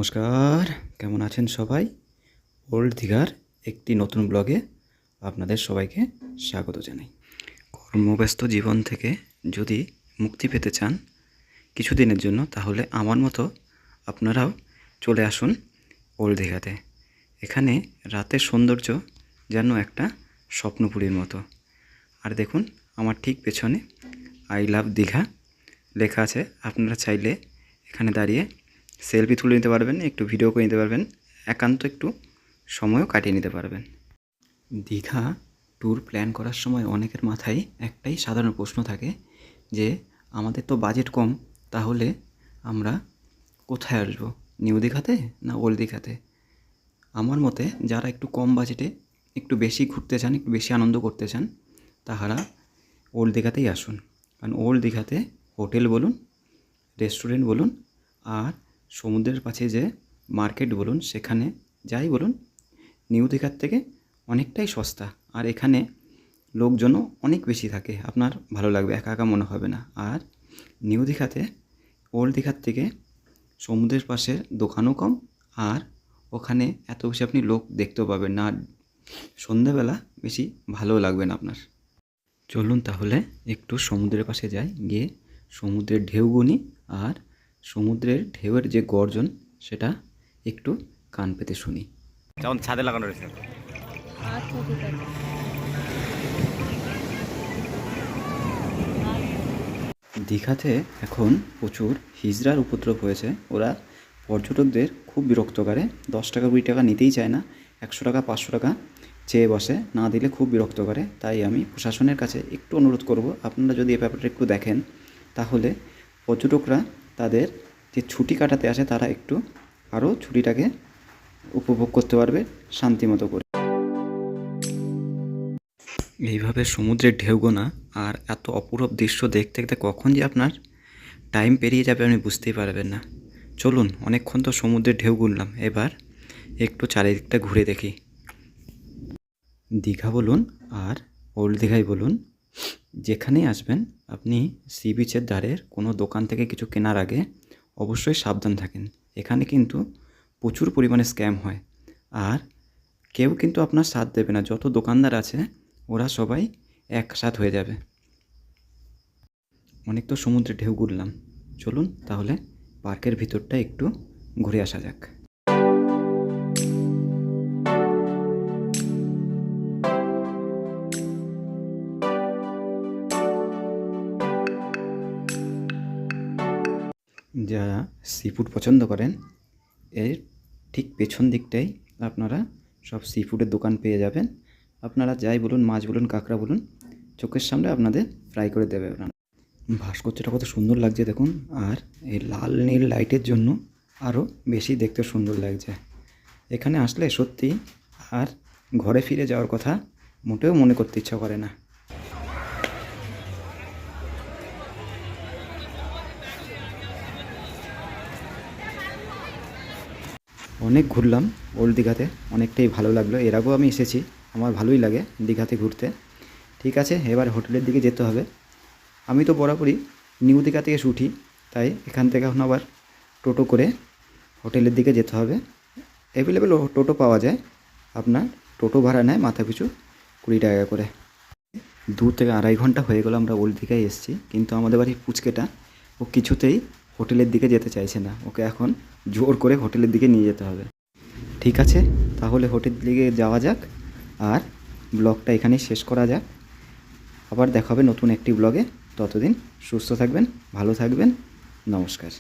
নমস্কার, কেমন আছেন সবাই? ওল্ড দীঘার একটি নতুন ব্লগে আপনাদের সবাইকে স্বাগত জানাই। কর্মব্যস্ত জীবন থেকে যদি মুক্তি পেতে চান কিছুদিনের জন্য, তাহলে আমার মতো আপনারাও চলে আসুন ওল্ড দীঘাতে। এখানে রাতের সৌন্দর্য যেন একটা স্বপ্নপুরীর মতো। আর দেখুন, আমার ঠিক পেছনে আই লাভ দীঘা লেখা আছে। আপনারা চাইলে এখানে দাঁড়িয়ে সেলফি তুলে নিতে পারবেন, একটু ভিডিও করে নিতে পারবেন, একান্ত একটু সময়ও কাটিয়ে নিতে পারবেন। দীঘা ট্যুর প্ল্যান করার সময় অনেকের মাথায় একটাই সাধারণ প্রশ্ন থাকে যে আমাদের তো বাজেট কম, তাহলে আমরা কোথায় আসবো, নিউ দীঘাতে না ওল্ড দীঘাতে? আমার মতে যারা একটু কম বাজেটে একটু বেশি ঘুরতে চান, একটু বেশি আনন্দ করতে চান, তাহারা ওল্ড দীঘাতেই আসুন। কারণ ওল্ড দীঘাতে হোটেল বলুন, রেস্টুরেন্ট বলুন, আর সমুদ্রের পাশে যে মার্কেট বলুন, সেখানে যাই বলুন, নিউ দীঘার থেকে অনেকটাই সস্তা। আর এখানে লোকজনও অনেক বেশি থাকে, আপনার ভালো লাগবে, একা একা মনে হবে না। আর নিউ দীঘাতে ওল্ড দীঘার থেকে সমুদ্রের পাশে দোকানও কম, আর ওখানে এত বেশি আপনি লোক দেখতেও পাবেন না। সন্ধ্যেবেলা বেশি ভালো লাগবে না আপনার। চলুন তাহলে একটু সমুদ্রের পাশে যাই, গিয়ে সমুদ্রের ঢেউ গুনি, আর সমুদ্রের ঢেউয়ের যে গর্জন সেটা একটু কান পেতে শুনি। যেমন ছাদে লাগানো রয়েছে। আচ্ছা, ঠিক আছে। দীঘাতে এখন প্রচুর হিজড়ার উপদ্রব হয়েছে। ওরা পর্যটকদের খুব বিরক্ত করে, 10 টাকা 20 টাকা নিতেই চায় না, 100 টাকা 500 টাকা চেয়ে বসে, না দিলে খুব বিরক্ত করে। তাই আমি প্রশাসনের কাছে একটু অনুরোধ করব, আপনারা যদি এই ব্যাপারটা একটু দেখেন, তাহলে পর্যটকরা তাদের যে ছুটি কাটাতে আসে তারা একটু আরও ছুটিটাকে উপভোগ করতে পারবে শান্তিমতো করে। এইভাবে সমুদ্রের ঢেউ গোনা আর এত অপূরূপ দৃশ্য দেখতে দেখতে কখন যে আপনার টাইম পেরিয়ে যাবে আপনি বুঝতেই পারবেন না। চলুন, অনেকক্ষণ তো সমুদ্রের ঢেউ গুনলাম, এবার একটু চারিদিকটা ঘুরে দেখি। দীঘা বলুন আর ওল্ড দীঘাই বলুন, যেখানেই আসবেন আপনি সি বিচের ধারের কোনো দোকান থেকে কিছু কেনার আগে অবশ্যই সাবধান থাকেন। এখানে কিন্তু প্রচুর পরিমাণে স্ক্যাম হয়, আর কেউ কিন্তু আপনার সাথ দেবে না। যত দোকানদার আছে ওরা সবাই একসাথ হয়ে যাবে। অনেক তো সমুদ্রে ঢেউ ঘুরলাম, চলুন তাহলে পার্কের ভিতরটা একটু ঘুরে আসা যাক। যারা সি ফুড পছন্দ করেন, এর ঠিক পেছন দিকটাই আপনারা সব সি ফুডের দোকান পেয়ে যাবেন। আপনারা যাই বলুন, মাছ বলুন, কাঁকড়া বলুন, চোখের সামনে আপনাদের ফ্রাই করে দেবে। আপনারা ভাস্কর্যটা কত সুন্দর লাগছে দেখুন, আর এই লাল নীল লাইটের জন্য আরও বেশি দেখতে সুন্দর লাগছে। এখানে আসলে সত্যি আর ঘরে ফিরে যাওয়ার কথা মোটেও মনে করতে ইচ্ছা করে না। অনেক ঘুরলাম ওল্ড দীঘাতে, অনেকটাই ভালো লাগলো। এর আগেও আমি এসেছি, আমার ভালোই লাগে দীঘাতে ঘুরতে। ঠিক আছে, এবার হোটেলের দিকে যেতে হবে। আমি তো বরাবরই নিউ দীঘা থেকে উঠি, তাই এখান থেকে এখন আবার টোটো করে হোটেলের দিকে যেতে হবে। অ্যাভেলেবেল টোটো পাওয়া যায়, আপনার টোটো ভাড়া নেয় মাথা পিছু 20 টাকা করে। 2 থেকে 2.5 ঘন্টা হয়ে গেল আমরা ওল্ড দীঘায় এসেছি, কিন্তু আমাদের বাড়ির পুচকেটা ও কিছুতেই হোটেলের দিকে যেতে চাইছে না। ওকে এখন জোর করে হোটেলের দিকে নিয়ে যেতে হবে। ঠিক আছে, তাহলে হোটেলের দিকে যাওয়া যাক, আর ব্লগটা এখানেই শেষ করা যাক। আবার দেখা হবে নতুন একটি ব্লগে। ততদিন সুস্থ থাকবেন, ভালো থাকবেন, নমস্কার।